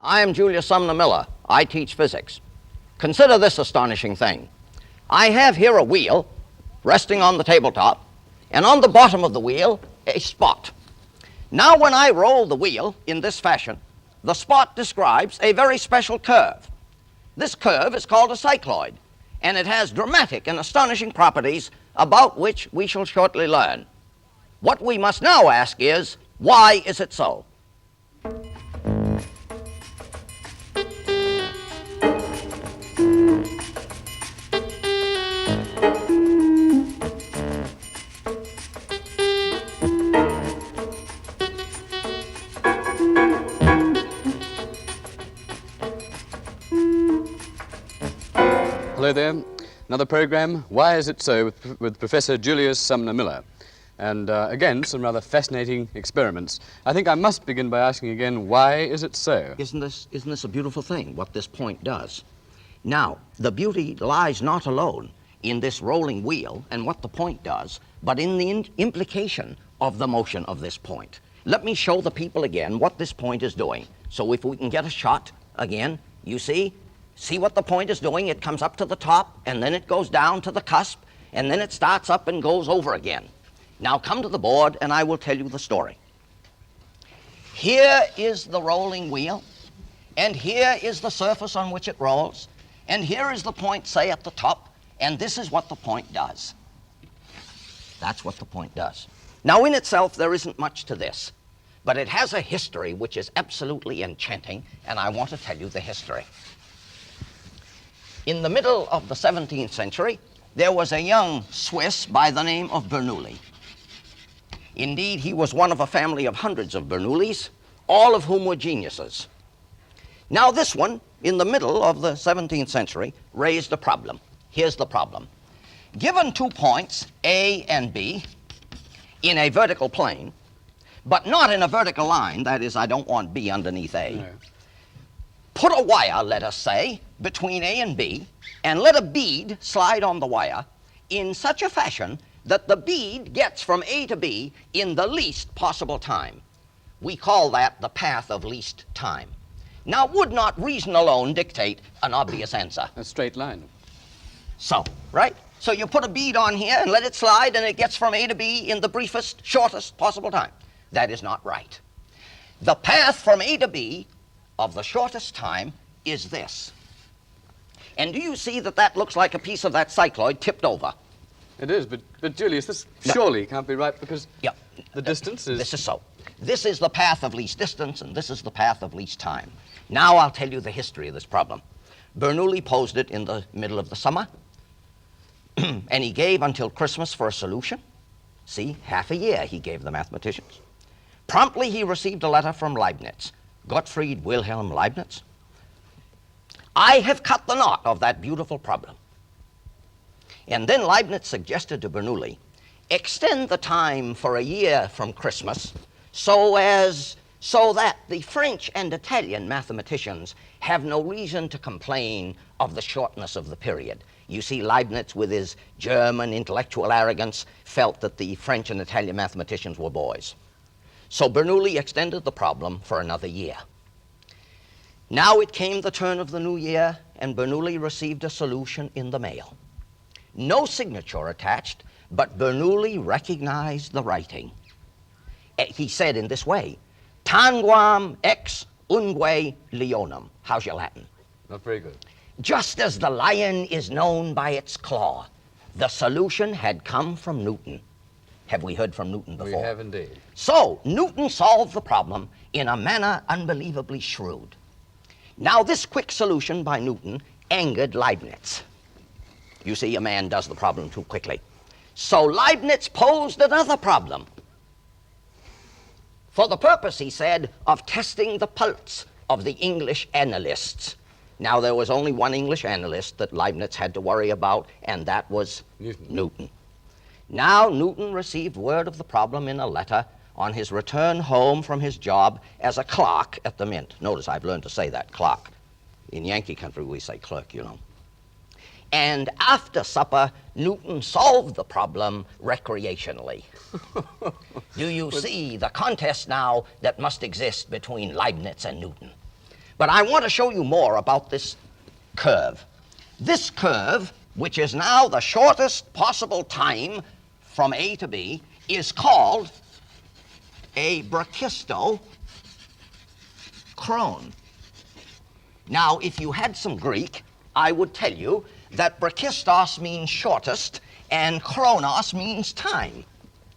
I am Julius Sumner Miller. I teach physics. Consider this astonishing thing. I have here a wheel resting on the tabletop, and on the bottom of the wheel, a spot. Now, when I roll the wheel in this fashion, the spot describes a very special curve. This curve is called a cycloid, and it has dramatic and astonishing properties about which we shall shortly learn. What we must now ask is, why is it so? Hello there. Another program, Why Is It So, with Professor Julius Sumner Miller. And again, some rather fascinating experiments. I think I must begin by asking again, why is it so? Isn't this a beautiful thing, what this point does? Now, the beauty lies not alone in this rolling wheel and what the point does, but in the implication of the motion of this point. Let me show the people again what this point is doing. So if we can get a shot again, you see what the point is doing? It comes up to the top, and then it goes down to the cusp, and then it starts up and goes over again. Now come to the board, and I will tell you the story. Here is the rolling wheel, and here is the surface on which it rolls, and here is the point, say, at the top, and this is what the point does. That's what the point does. Now, in itself, there isn't much to this, but it has a history which is absolutely enchanting, and I want to tell you the history. In the middle of the 17th century, there was a young Swiss by the name of Bernoulli. Indeed, he was one of a family of hundreds of Bernoullis, all of whom were geniuses. Now, this one, in the middle of the 17th century, raised a problem. Here's the problem. Given 2 points, A and B, in a vertical plane, but not in a vertical line, that is, I don't want B underneath A, no. Put a wire, let us say, between A and B, and let a bead slide on the wire in such a fashion that the bead gets from A to B in the least possible time. We call that the path of least time. Now, would not reason alone dictate an obvious answer? A straight line. So, right? So you put a bead on here and let it slide, and it gets from A to B in the briefest, shortest possible time. That is not right. The path from A to B of the shortest time is this. And do you see that that looks like a piece of that cycloid tipped over? It is, but Julius, this surely can't be right because the distance is... This is so. This is the path of least distance, and this is the path of least time. Now I'll tell you the history of this problem. Bernoulli posed it in the middle of the summer, and he gave until Christmas for a solution. See, half a year he gave the mathematicians. Promptly he received a letter from Leibniz, Gottfried Wilhelm Leibniz. I have cut the knot of that beautiful problem. And then Leibniz suggested to Bernoulli, extend the time for a year from Christmas so that the French and Italian mathematicians have no reason to complain of the shortness of the period. You see, Leibniz, with his German intellectual arrogance, felt that the French and Italian mathematicians were boys. So Bernoulli extended the problem for another year. Now it came the turn of the new year, and Bernoulli received a solution in the mail. No signature attached, but Bernoulli recognized the writing. He said in this way, tanguam ex ungue leonum. How's your Latin? Not very good. Just as the lion is known by its claw, the solution had come from Newton. Have we heard from Newton before? We have indeed. So, Newton solved the problem in a manner unbelievably shrewd. Now, this quick solution by Newton angered Leibniz. You see, a man does the problem too quickly. So Leibniz posed another problem. For the purpose, he said, of testing the pulse of the English analysts. Now, there was only one English analyst that Leibniz had to worry about, and that was Newton. Now, Newton received word of the problem in a letter on his return home from his job as a clerk at the Mint. Notice I've learned to say that, clerk. In Yankee country, we say clerk, you know. And after supper, Newton solved the problem recreationally. Do you see the contest now that must exist between Leibniz and Newton? But I want to show you more about this curve. This curve, which is now the shortest possible time from A to B, is called a brachistochrone. Now, if you had some Greek, I would tell you that brachistos means shortest and chronos means time.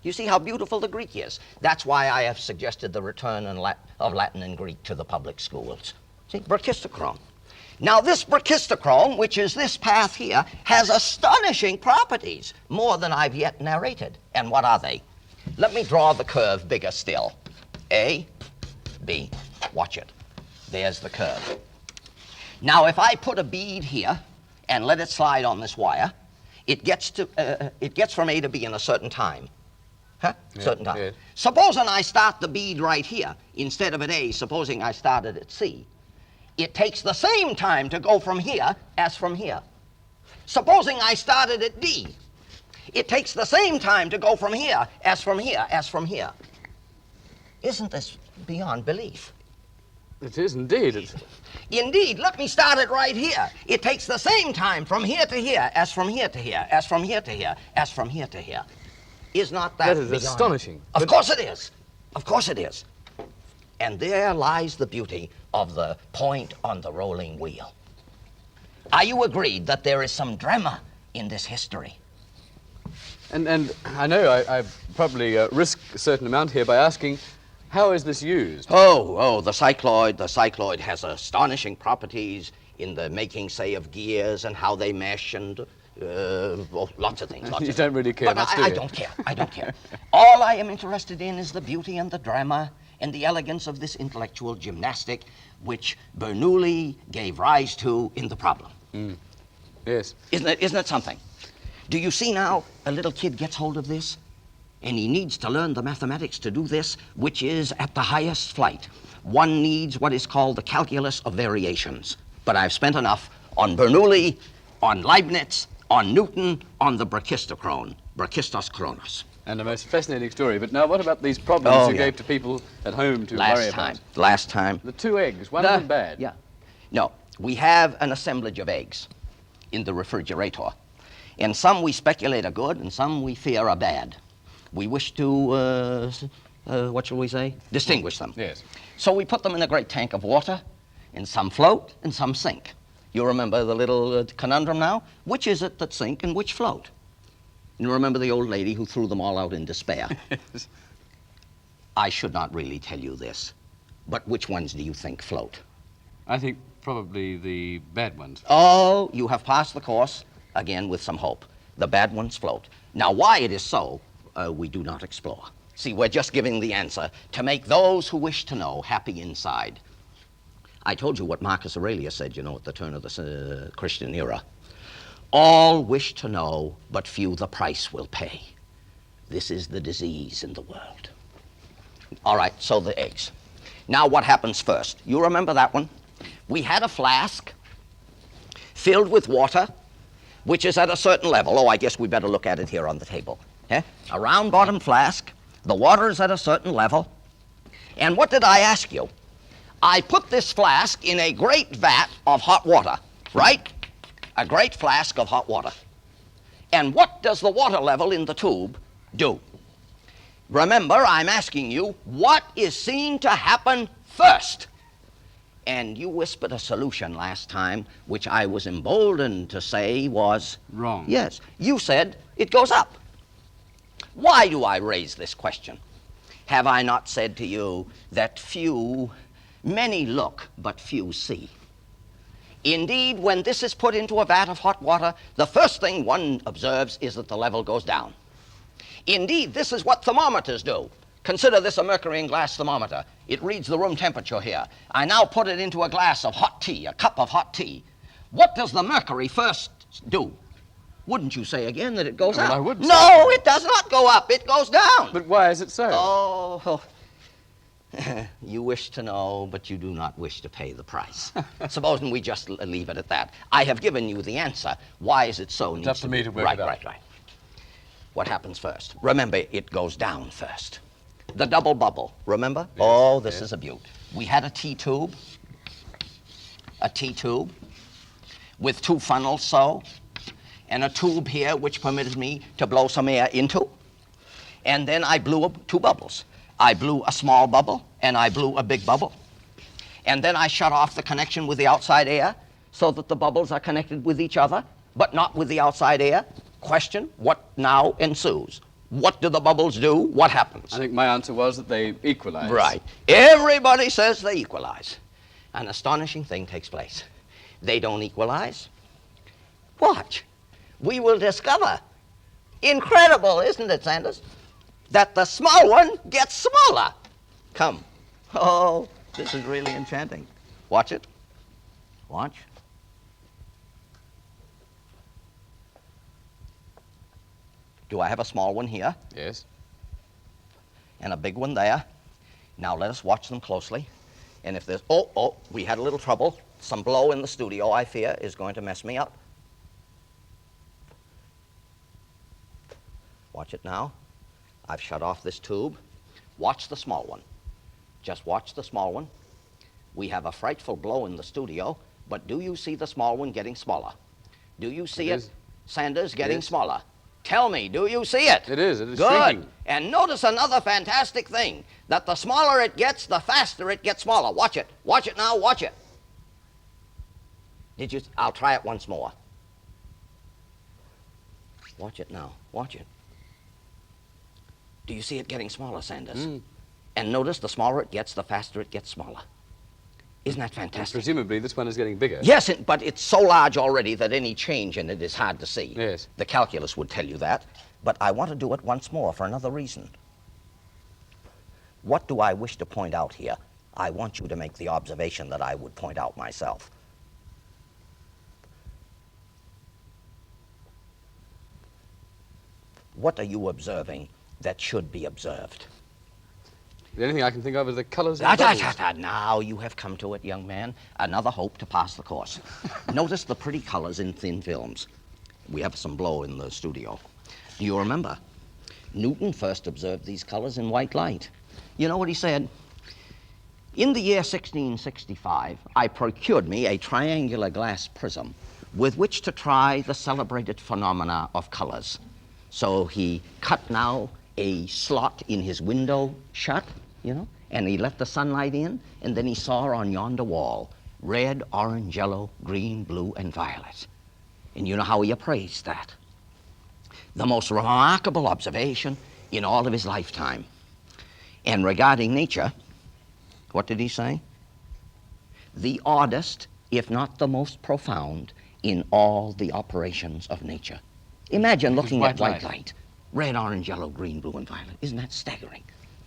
You see how beautiful the Greek is. That's why I have suggested the return of Latin and Greek to the public schools. See, brachistochrone. Now, this brachistochrone, which is this path here, has astonishing properties, more than I've yet narrated. And what are they? Let me draw the curve bigger still. A, B. Watch it. There's the curve. Now, if I put a bead here and let it slide on this wire, it gets from A to B in a certain time. Huh? Yeah, certain time. yeah. Supposing I start the bead right here instead of at A, supposing I started at C. It takes the same time to go from here as from here. Supposing I started at D. It takes the same time to go from here as from here as from here. Isn't this beyond belief? It is indeed. Indeed, let me start it right here. It takes the same time from here to here as from here to here, as from here to here, as from here to here. Is not that That is beyond? astonishing. Of course it is. Of course it is. And there lies the beauty of the point on the rolling wheel. Are you agreed that there is some drama in this history? And I know I probably risk a certain amount here by asking, how is this used? The cycloid has astonishing properties in the making, say, of gears and how they mesh and lots of things. You don't really care But much, do I you? don't care. I don't care. All I am interested in is the beauty and the drama and the elegance of this intellectual gymnastic which Bernoulli gave rise to in the problem. Yes. Isn't it something? Do you see now a little kid gets hold of this? And he needs to learn the mathematics to do this, which is at the highest flight. One needs what is called the calculus of variations. But I've spent enough on Bernoulli, on Leibniz, on Newton, on the brachistochrone, brachistos chronos. And a most fascinating story. But now what about these problems you yeah. gave to people at home to worry about? Last time. The 2 eggs, one of them bad. Yeah. No, we have an assemblage of eggs in the refrigerator. And some we speculate are good, and some we fear are bad. We wish to, what shall we say? Distinguish them. Yes. So we put them in a great tank of water, and some float and some sink. You remember the little conundrum now? Which is it that sink and which float? You remember the old lady who threw them all out in despair? Yes. I should not really tell you this, but which ones do you think float? I think probably the bad ones. Oh, you have passed the course, again with some hope. The bad ones float. Now, why it is so, we do not explore. See, we're just giving the answer to make those who wish to know happy inside. I told you what Marcus Aurelius said, you know, at the turn of the Christian era. All wish to know, but few the price will pay. This is the disease in the world. All right, so the eggs. Now what happens first? You remember that one? We had a flask filled with water, which is at a certain level. Oh, I guess we better look at it here on the table. Eh? A round bottom flask. The water is at a certain level. And what did I ask you? I put this flask in a great vat of hot water, right? A great flask of hot water. And what does the water level in the tube do? Remember, I'm asking you, what is seen to happen first? And you whispered a solution last time, which I was emboldened to say was... Wrong. Yes. You said it goes up. Why do I raise this question? Have I not said to you that many look, but few see? Indeed, when this is put into a vat of hot water, the first thing one observes is that the level goes down. Indeed, this is what thermometers do. Consider this a mercury in glass thermometer. It reads the room temperature here. I now put it into a glass of hot tea, a cup of hot tea. What does the mercury first do? Wouldn't you say again that it goes Well, up? I would say. No, it does not go up. It goes down. But why is it so? Oh, you wish to know, but you do not wish to pay the price. Supposing we just leave it at that. I have given you the answer. Why is it so? It's up to me to work it out. Right. What happens first? Remember, it goes down first. The double bubble, remember? Yes, Oh, this yes. is a beaut. We had a tea tube. a T-tube with two funnels so, and a tube here which permitted me to blow some air into. And then I blew up two bubbles. I blew a small bubble and I blew a big bubble. And then I shut off the connection with the outside air so that the bubbles are connected with each other, but not with the outside air. Question, what now ensues? What do the bubbles do? What happens? I think my answer was that they equalize. Right. Everybody says they equalize. An astonishing thing takes place. They don't equalize. Watch. We will discover. Incredible, isn't it, Sanders? That the small one gets smaller. Come. Oh, this is really enchanting. Watch it. Watch. Do I have a small one here? Yes. And a big one there. Now let us watch them closely. And if there's, oh, we had a little trouble. Some blow in the studio, I fear, is going to mess me up. Watch it now. I've shut off this tube. Watch the small one. Just watch the small one. We have a frightful blow in the studio, but do you see the small one getting smaller? Do you see it, Sanders, getting smaller? Tell me, do you see it? It is Good. shrinking. And notice another fantastic thing, that the smaller it gets, the faster it gets smaller. Watch it. Watch it now, watch it. Did you? I'll try it once more. Watch it now, watch it. Do you see it getting smaller, Sanders? And notice the smaller it gets, the faster it gets smaller. Isn't that fantastic? And presumably this one is getting bigger. Yes, but it's so large already that any change in it is hard to see. Yes. The calculus would tell you that. But I want to do it once more for another reason. What do I wish to point out here? I want you to make the observation that I would point out myself. What are you observing that should be observed? The only thing I can think of is the colors of the bubbles. Now you have come to it, young man. Another hope to pass the course. Notice the pretty colors in thin films. We have some blow in the studio. Do you remember? Newton first observed these colors in white light. You know what he said? In the year 1665, I procured me a triangular glass prism with which to try the celebrated phenomena of colors. So he cut now a slot in his window shut, you know, and he let the sunlight in, and then he saw on yonder wall red, orange, yellow, green, blue, and violet. And you know how he appraised that. The most remarkable observation in all of his lifetime. And regarding nature, what did he say? The oddest, if not the most profound, in all the operations of nature. Imagine looking at white light. Red, orange, yellow, green, blue, and violet. Isn't that staggering?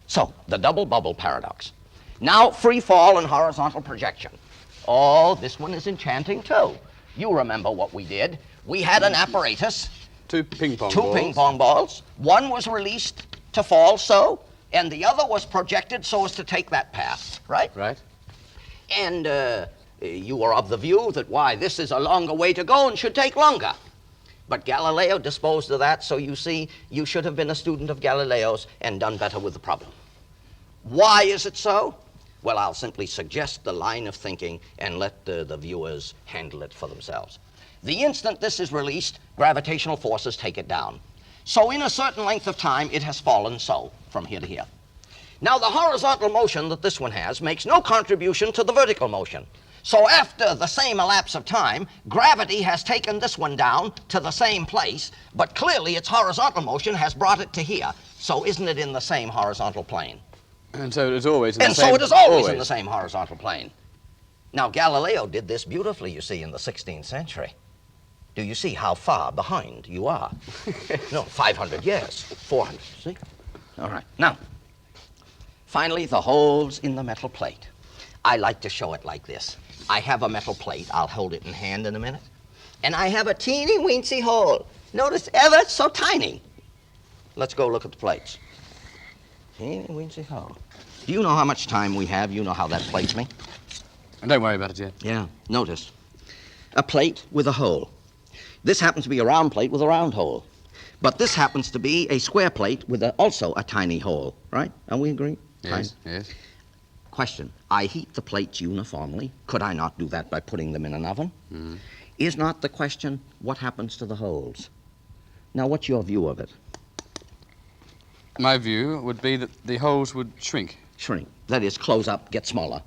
So, the double bubble paradox. Now, free fall and horizontal projection. Oh, this one is enchanting too. You remember what we did. We had an apparatus. Two ping pong balls. One was released to fall so, and the other was projected so as to take that path, right? Right. And you were of the view that, why, this is a longer way to go and should take longer. But Galileo disposed of that, so you see, you should have been a student of Galileo's and done better with the problem. Why is it so? Well, I'll simply suggest the line of thinking and let the viewers handle it for themselves. The instant this is released, gravitational forces take it down. So in a certain length of time, it has fallen so, from here to here. Now, the horizontal motion that this one has makes no contribution to the vertical motion. So after the same elapse of time, gravity has taken this one down to the same place, but clearly its horizontal motion has brought it to here. So isn't it in the same horizontal plane? And so it is always in the same... And so it is always in the same horizontal plane. Now, Galileo did this beautifully, you see, in the 16th century. Do you see how far behind you are? No, 500 years, 400, see? All right. Now, finally, the holes in the metal plate. I like to show it like this. I have a metal plate. I'll hold it in hand in a minute. And I have a teeny-weensy hole. Notice, ever so tiny. Let's go look at the plates. Teeny-weensy hole. Do you know how much time we have? You know how that plates me? And don't worry about it yet. Yeah, notice. A plate with a hole. This happens to be a round plate with a round hole. But this happens to be a square plate with also a tiny hole, right? Are we agreeing? Yes, yes. Question. I heat the plates uniformly. Could I not do that by putting them in an oven? Is not the question, what happens to the holes? Now, what's your view of it? My view would be that the holes would shrink. Shrink. That is, close up, get smaller.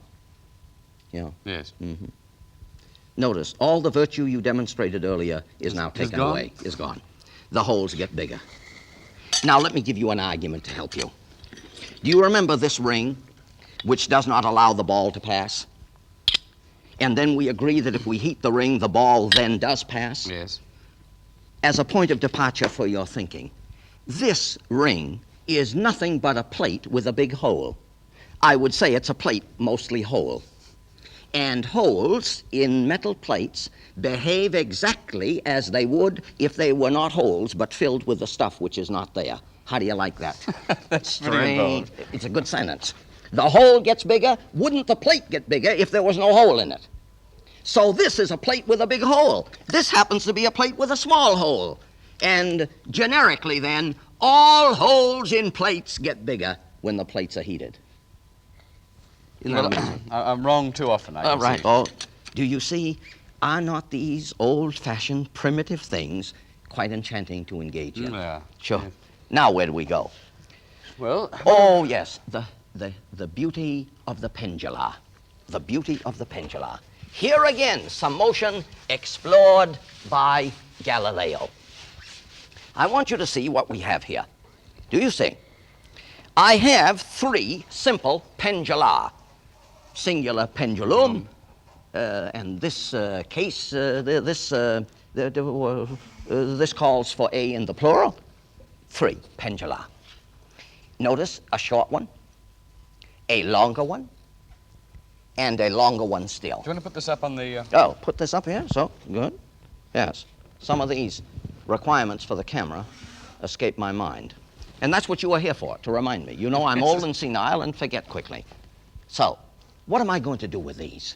Yeah. Yes. Notice, all the virtue you demonstrated earlier is now taken gone? away, is gone. The holes get bigger. Now, let me give you an argument to help you. Do you remember this ring, which does not allow the ball to pass? And then we agree that if we heat the ring, the ball then does pass? Yes. As a point of departure for your thinking, this ring is nothing but a plate with a big hole. I would say it's a plate mostly whole. And holes in metal plates behave exactly as they would if they were not holes but filled with the stuff which is not there. How do you like that? That's pretty involved. It's a good sentence. The hole gets bigger. Wouldn't the plate get bigger if there was no hole in it? So this is a plate with a big hole. This happens to be a plate with a small hole. And generically then, all holes in plates get bigger when the plates are heated. Isn't that amazing? I'm wrong too often, I can Right. see. Oh, do you see? Are not these old-fashioned, primitive things quite enchanting to engage in? Yeah. Sure. Yes. Now, where do we go? Well, Oh, yes, the beauty of the pendula. The beauty of the pendula. Here again, some motion explored by Galileo. I want you to see what we have here. Do you see? I have three simple pendula. Singular pendulum, and this case, this calls for A in the plural. Three pendula. Notice a short one, a longer one, and a longer one still. do you want to put this up on the... Oh, put this up here, so, good. Yes, some of these requirements for the camera escape my mind. And that's what you are here for, to remind me. You know I'm old and senile and forget quickly. So, what am I going to do with these?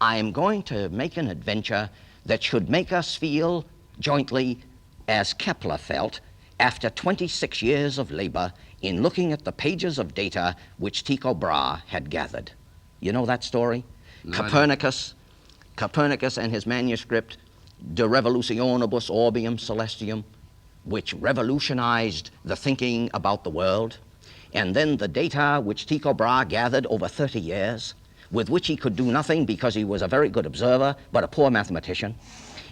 I am going to make an adventure that should make us feel jointly as Kepler felt after 26 years of labor in looking at the pages of data which Tycho Brahe had gathered. You know that story? No, I Copernicus and his manuscript, De Revolutionibus Orbium Celestium, which revolutionized the thinking about the world, and then the data which Tycho Brahe gathered over 30 years, with which he could do nothing because he was a very good observer, but a poor mathematician.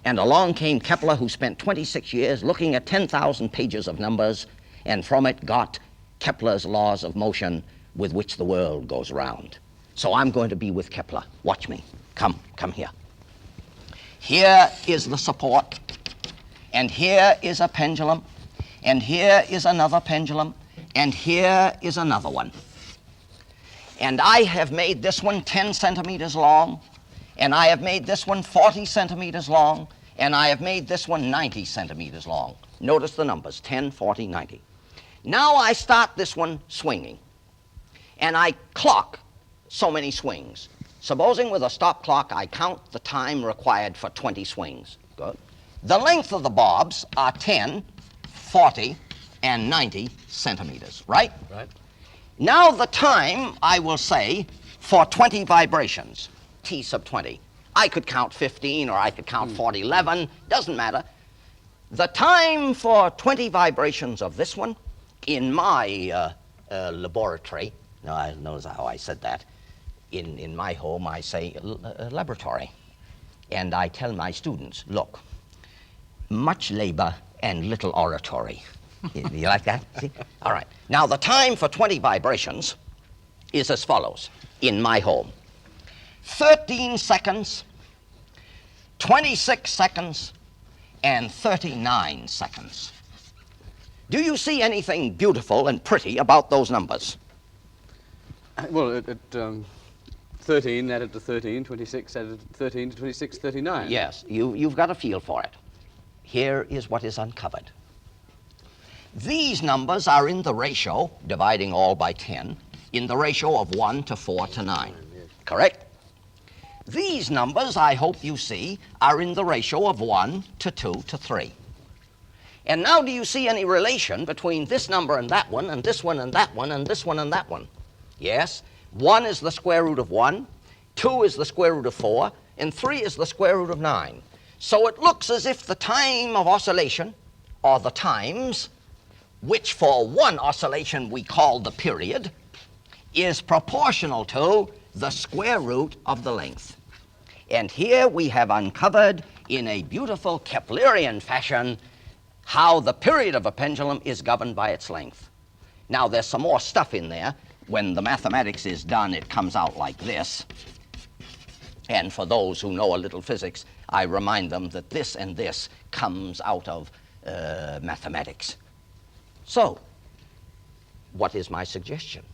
And along came Kepler, who spent 26 years looking at 10,000 pages of numbers, and from it got Kepler's laws of motion with which the world goes round. So I'm going to be with Kepler. Watch me. Come here. Here is the support, and here is a pendulum, and here is another pendulum, and here is another one. And I have made this one 10 centimeters long, and I have made this one 40 centimeters long, and I have made this one 90 centimeters long. Notice the numbers, 10, 40, 90. Now I start this one swinging, and I clock so many swings. Supposing with a stop clock I count the time required for 20 swings. Good. The length of the bobs are 10, 40, and 90 centimeters, right? Right. Now the time, I will say, for 20 vibrations, T sub 20. I could count 15 or I could count 40, 11, doesn't matter. The time for 20 vibrations of this one in my laboratory, notice how I said that. In my home, I say laboratory. And I tell my students, look, much labor and little oratory. You like that? See? All right. Now, the time for 20 vibrations is as follows in my home. 13 seconds, 26 seconds, and 39 seconds. Do you see anything beautiful and pretty about those numbers? Well, 13 added to 13, 26 added to 13 to 26, 39. Yes, you've got a feel for it. Here is what is uncovered. These numbers are in the ratio, dividing all by 10, in the ratio of 1 to 4 to 9. Correct? These numbers, I hope you see, are in the ratio of 1 to 2 to 3. And now do you see any relation between this number and that one, and this one and that one, and this one and that one? Yes, 1 is the square root of 1, 2 is the square root of 4, and 3 is the square root of 9. So it looks as if the time of oscillation, or the times, which for one oscillation we call the period, is proportional to the square root of the length. And here we have uncovered in a beautiful Keplerian fashion how the period of a pendulum is governed by its length. Now there's some more stuff in there. When the mathematics is done, it comes out like this. And for those who know a little physics, I remind them that this and this comes out of mathematics. So, what is my suggestion?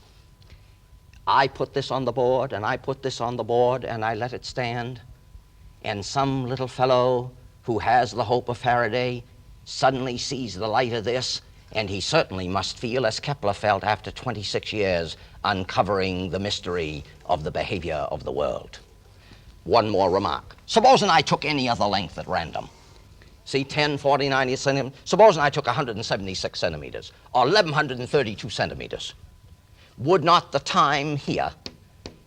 I put this on the board, and I put this on the board, and I let it stand, and some little fellow who has the hope of Faraday suddenly sees the light of this, and he certainly must feel as Kepler felt after 26 years uncovering the mystery of the behavior of the world. One more remark. Supposing I took any other length at random. See, 10, 40, 90 centimeters. Supposing I took 176 centimeters, or 1,132 centimeters. Would not the time here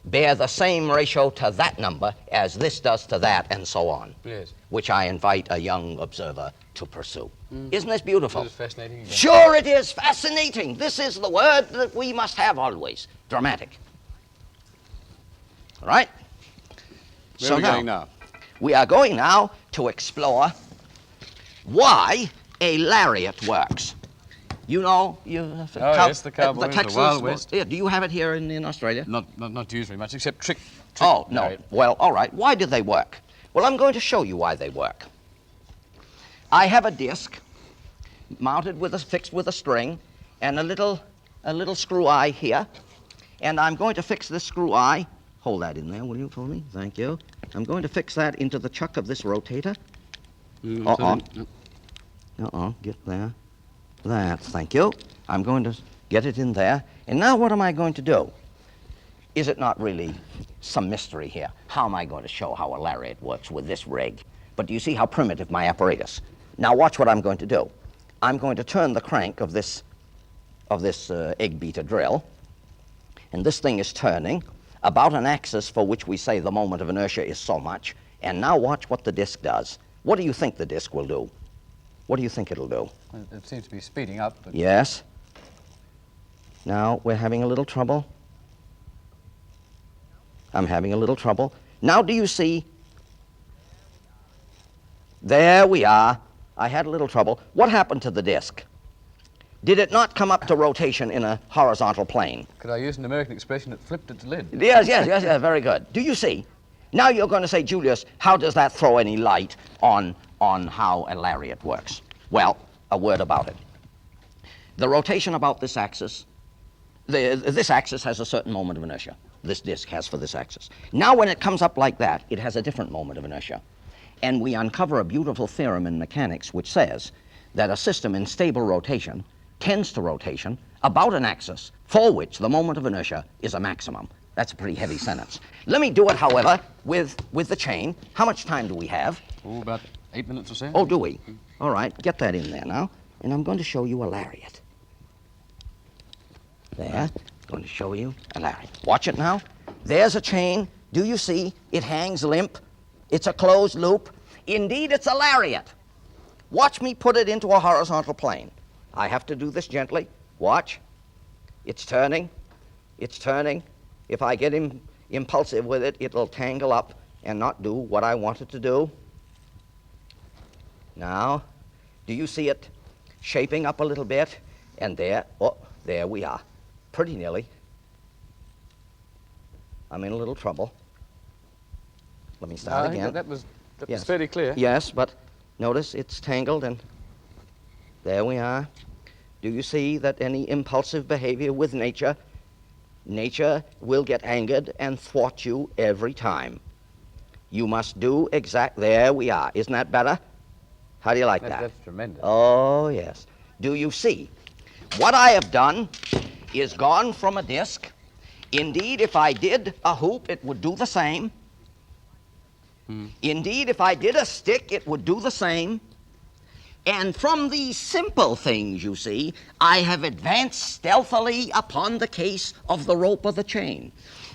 bear the same ratio to that number as this does to that, and so on? Yes. Which I invite a young observer to pursue. Isn't this beautiful? This is fascinating again. Sure it is fascinating. This is the word that we must have always. Dramatic. All right? Where are we going now? We are going now to explore why a lariat works. You know, yes, the Cowboy, the Wild West. Yeah, do you have it here in Australia? Not used very much, except trick. Oh, no. Lariat. Well, all right. Why do they work? Well, I'm going to show you why they work. I have a disc mounted fixed with a string and a little screw eye here, and I'm going to fix this screw eye. Hold that in there, will you, for me? Thank you. I'm going to fix that into the chuck of this rotator. Get there. That, thank you. I'm going to get it in there. And now what am I going to do? Is it not really some mystery here? How am I going to show how a lariat works with this rig? But do you see how primitive my apparatus? Now watch what I'm going to do. I'm going to turn the crank of this egg beater drill, and this thing is turning about an axis for which we say the moment of inertia is so much. And now watch what the disc does. What do you think the disc will do? What do you think it'll do? It seems to be speeding up. But Yes. Now we're having a little trouble. I'm having a little trouble. Now do you see? There we are. I had a little trouble. What happened to the disc? Did it not come up to rotation in a horizontal plane? Could I use an American expression that flipped its lid? Yes, very good. Do you see? Now you're going to say, Julius, how does that throw any light on how a lariat works? Well, a word about it. The rotation about this axis, this axis has a certain moment of inertia. This disc has for this axis. Now when it comes up like that, it has a different moment of inertia. And we uncover a beautiful theorem in mechanics which says that a system in stable rotation tends to rotation about an axis for which the moment of inertia is a maximum. That's a pretty heavy sentence. Let me do it, however, with the chain. How much time do we have? Oh, about 8 minutes or so. Oh, do we? All right, get that in there now. And I'm going to show you a lariat. There, going to show you a lariat. Watch it now. There's a chain. Do you see? It hangs limp. It's a closed loop. Indeed, it's a lariat. Watch me put it into a horizontal plane. I have to do this gently. Watch. It's turning. It's turning. If I get impulsive with it, it'll tangle up and not do what I want it to do. Now, do you see it shaping up a little bit? And there we are. Pretty nearly. I'm in a little trouble. Let me start again. That was Yes. fairly clear. Yes, but notice it's tangled, and there we are. Do you see that any impulsive behavior with nature will get angered and thwart you every time? You must do there we are. Isn't that better? How do you like that? That's tremendous. Oh, yes. Do you see? What I have done is gone from a disc. Indeed, if I did a hoop, it would do the same. Indeed, if I did a stick, it would do the same. And from these simple things, you see, I have advanced stealthily upon the case of the rope or the chain.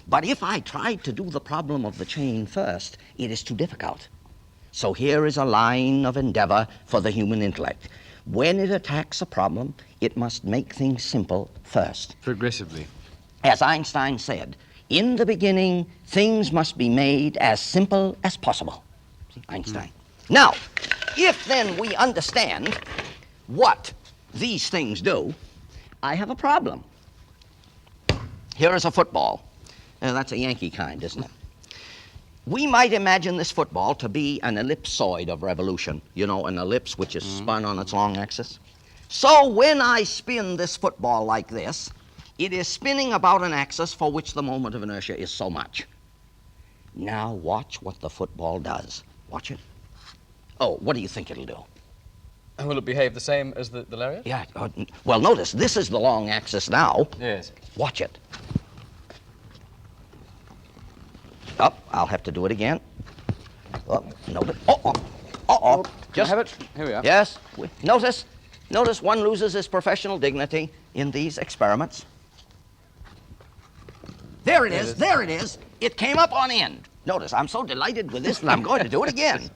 But if I tried to do the problem of the chain first, it is too difficult. So here is a line of endeavor for the human intellect. When it attacks a problem, it must make things simple first. Progressively. As Einstein said, in the beginning, things must be made as simple as possible. See, Einstein. Now, if then we understand what these things do, I have a problem. Here is a football. That's a Yankee kind, isn't it? We might imagine this football to be an ellipsoid of revolution. You know, an ellipse which is spun on its long axis. So when I spin this football like this, it is spinning about an axis for which the moment of inertia is so much. Now watch what the football does. Watch it. Oh, what do you think it'll do? Will it behave the same as the lariat? Yeah, well, notice, this is the long axis now. Yes. Watch it. Oh, I'll have to do it again. Oh, notice. Can I have it? Here we are. Yes. Notice one loses his professional dignity in these experiments. There it is. There it is. It came up on end. Notice, I'm so delighted with this that I'm going to do it again.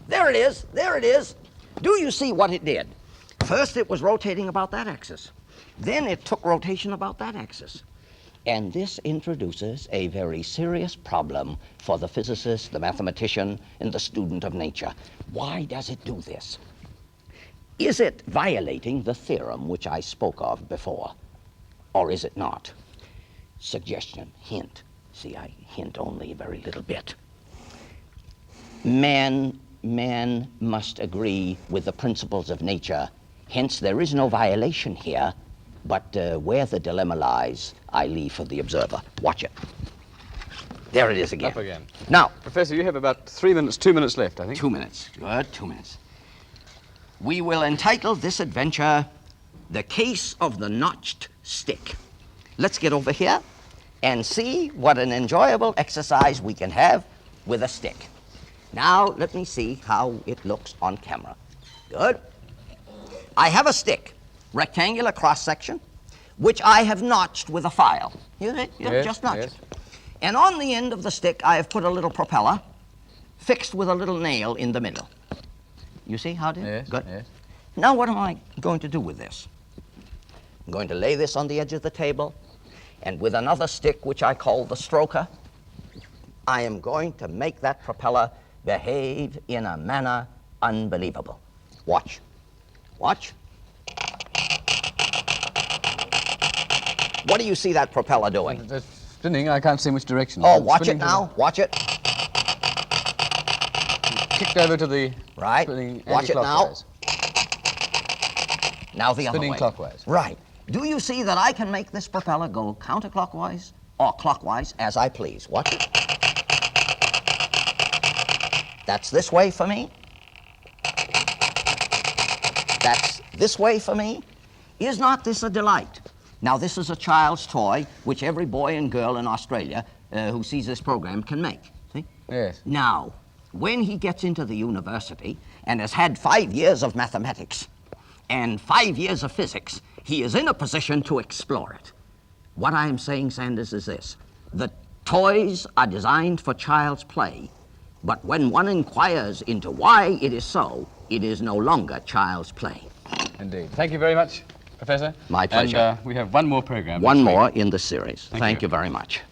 There it is. There it is. Do you see what it did? First, it was rotating about that axis. Then it took rotation about that axis. And this introduces a very serious problem for the physicist, the mathematician, and the student of nature. Why does it do this? Is it violating the theorem which I spoke of before? Or is it not? Suggestion, hint. See, I hint only a very little bit. Man must agree with the principles of nature. Hence, there is no violation here. But where the dilemma lies, I leave for the observer. Watch it. There it is again. Up again. Now, Professor, you have about 2 minutes left, I think. 2 minutes. Good, 2 minutes. We will entitle this adventure, The Case of the Notched Stick. Let's get over here and see what an enjoyable exercise we can have with a stick. Now, let me see how it looks on camera. Good. I have a stick. Rectangular cross-section, which I have notched with a file. You see? Yes, Just notch yes. it. And on the end of the stick, I have put a little propeller fixed with a little nail in the middle. You see how it is? Yes, Good. yes. Now what am I going to do with this? I'm going to lay this on the edge of the table, and with another stick, which I call the stroker, I am going to make that propeller behave in a manner unbelievable. Watch. Watch. What do you see that propeller doing? It's spinning. I can't see in which direction. Oh, It's watch it spinning to now. Watch it. Kicked over to the Right. spinning Watch it now. anti-clockwise. Now the other Spinning way. clockwise. Right. Do you see that I can make this propeller go counterclockwise or clockwise as I please? Watch it. That's this way for me. That's this way for me. Is not this a delight? Now, this is a child's toy, which every boy and girl in Australia who sees this program can make. See? Yes. Now, when he gets into the university and has had 5 years of mathematics and 5 years of physics, he is in a position to explore it. What I am saying, Sanders, is this. The toys are designed for child's play, but when one inquires into why it is so, it is no longer child's play. Indeed. Thank you very much, Professor. My pleasure. And we have one more program. One next week. more in the series. Thank you. you very much.